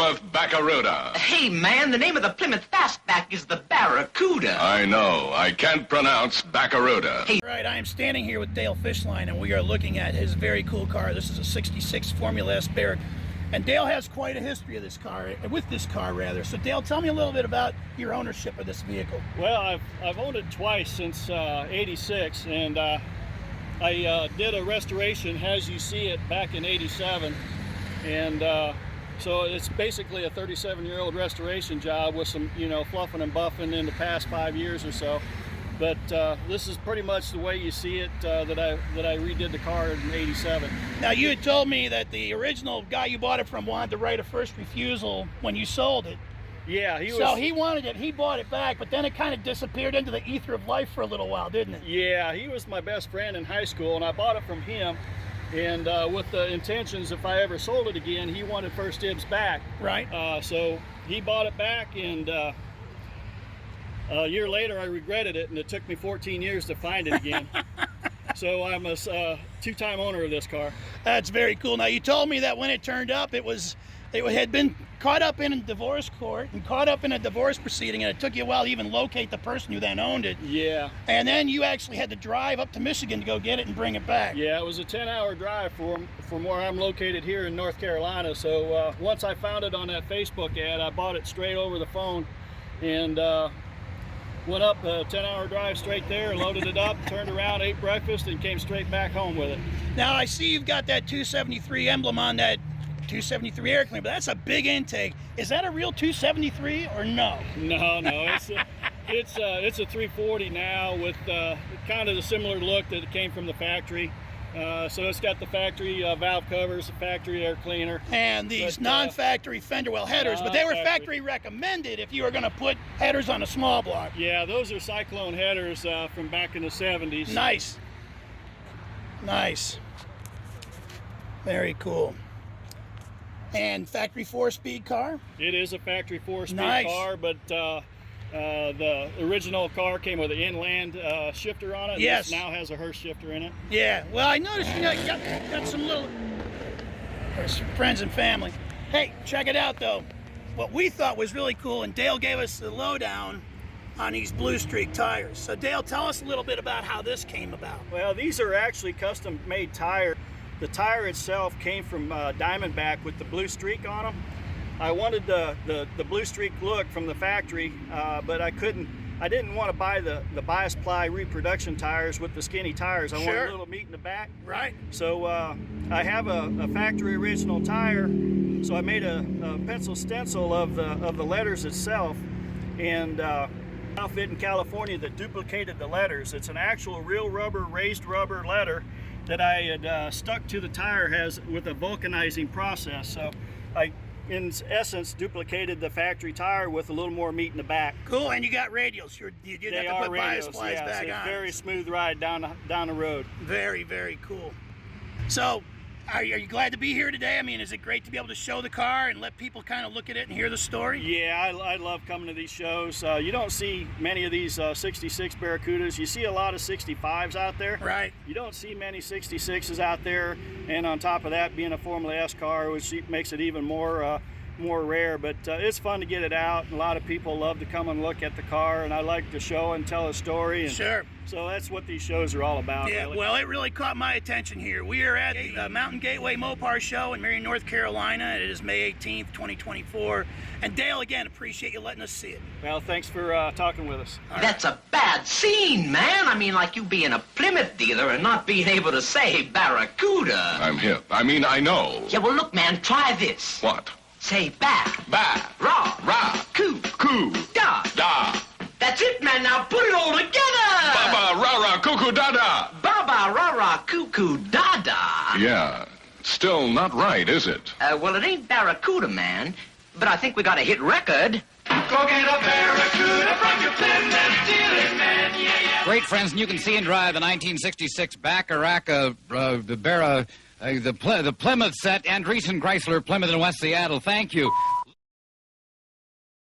Plymouth Barracuda. Hey, man, the name of the Plymouth Fastback is the Barracuda. I know. I can't pronounce Barracuda. Hey. Right, I am standing here with Dale Fishline, and we are looking at his very cool car. This is a 66 Formula S Barrac. And Dale has quite a history of this car, with this car rather. So Dale, tell me a little bit about your ownership of this vehicle. Well, I've owned it twice since '86, and I did a restoration as you see it back in '87, and so it's basically a 37-year-old restoration job with some, fluffing and buffing in the past 5 years or so. But this is pretty much the way you see it that I redid the car in '87. Now, you had told me that the original guy you bought it from wanted the right of first refusal when you sold it. Yeah, he wanted it. He bought it back, but then it kind of disappeared into the ether of life for a little while, didn't it? Yeah, he was my best friend in high school, and I bought it from him. And with the intentions, if I ever sold it again, he wanted first dibs back. Right. So he bought it back, and a year later, I regretted it, and it took me 14 years to find it again. So I'm a two-time owner of this car. That's very cool. Now, you told me that when it turned up, it had been caught up in a divorce court and caught up in a divorce proceeding, and it took you a while to even locate the person who then owned it. Yeah. And then you actually had to drive up to Michigan to go get it and bring it back. Yeah, it was a 10-hour drive from where I'm located here in North Carolina. So once I found it on that Facebook ad, I bought it straight over the phone, and went up a 10-hour drive straight there, loaded it up, turned around, ate breakfast, and came straight back home with it. Now, I see you've got that 273 emblem on that 273 air cleaner, but that's a big intake. Is that a real 273 or no? No, it's a 340 now with kind of the similar look that it came from the factory. So it's got the factory valve covers, the factory air cleaner. And these non-factory fender well headers, but they were factory recommended if you were going to put headers on a small block. Yeah, those are Cyclone headers from back in the 70s. Nice. Nice. Very cool. And factory 4-speed car? It is a factory 4-speed nice. car, but the original car came with an inland shifter on it. Yes. This now has a Hurst shifter in it. Yeah. Well, I noticed you got some little friends and family. Hey, check it out, though. What we thought was really cool, and Dale gave us the lowdown on these Blue Streak tires. So, Dale, tell us a little bit about how this came about. Well, these are actually custom-made tires. The tire itself came from Diamondback with the Blue Streak on them. I wanted the Blue Streak look from the factory, but I didn't want to buy the bias ply reproduction tires with the skinny tires. I wanted a little meat in the back. Right. So I have a factory original tire, so I made a pencil stencil of the letters itself, and outfit in California that duplicated the letters. It's an actual real rubber, raised rubber letter that I had stuck to the tire with a vulcanizing process. So I, in essence, duplicated the factory tire with a little more meat in the back. Cool, and you got radials. You didn't have to put bias plies back on. Very smooth ride down the road. Very, very cool. So, are you glad to be here today? I mean, is it great to be able to show the car and let people kind of look at it and hear the story? Yeah, I love coming to these shows. You don't see many of these 66 Barracudas. You see a lot of 65s out there. Right. You don't see many 66s out there, and on top of that, being a Formula S car, which makes it even more rare, but it's fun to get it out. A lot of people love to come and look at the car, and I like to show and tell a story. And sure. So that's what these shows are all about. Yeah, really. Well, it really caught my attention here. We are at the Mountain Gateway Mopar Show in Marion, North Carolina. It is May 18th, 2024. And Dale, again, appreciate you letting us see it. Well, thanks for talking with us. That's a bad scene, man. I mean, like you being a Plymouth dealer and not being able to say Barracuda. I'm hip. I mean, I know. Yeah, well, look, man, try this. What? Say ba. Ba. Ra. Ra. Coo. Coo. Da. Da. That's it, man. Now put it all together. Baba, rara, cuckoo, dada. Baba, rara, cuckoo, dada. Yeah. Still not right, is it? Well, it ain't Barracuda, man. But I think we got a hit record. Go get a Barracuda from your Plymouth dealer, man. Yeah, yeah. Great friends, and you can see and drive the 1966 Barracuda, the Plymouth set, Andreessen Chrysler, Plymouth in West Seattle. Thank you.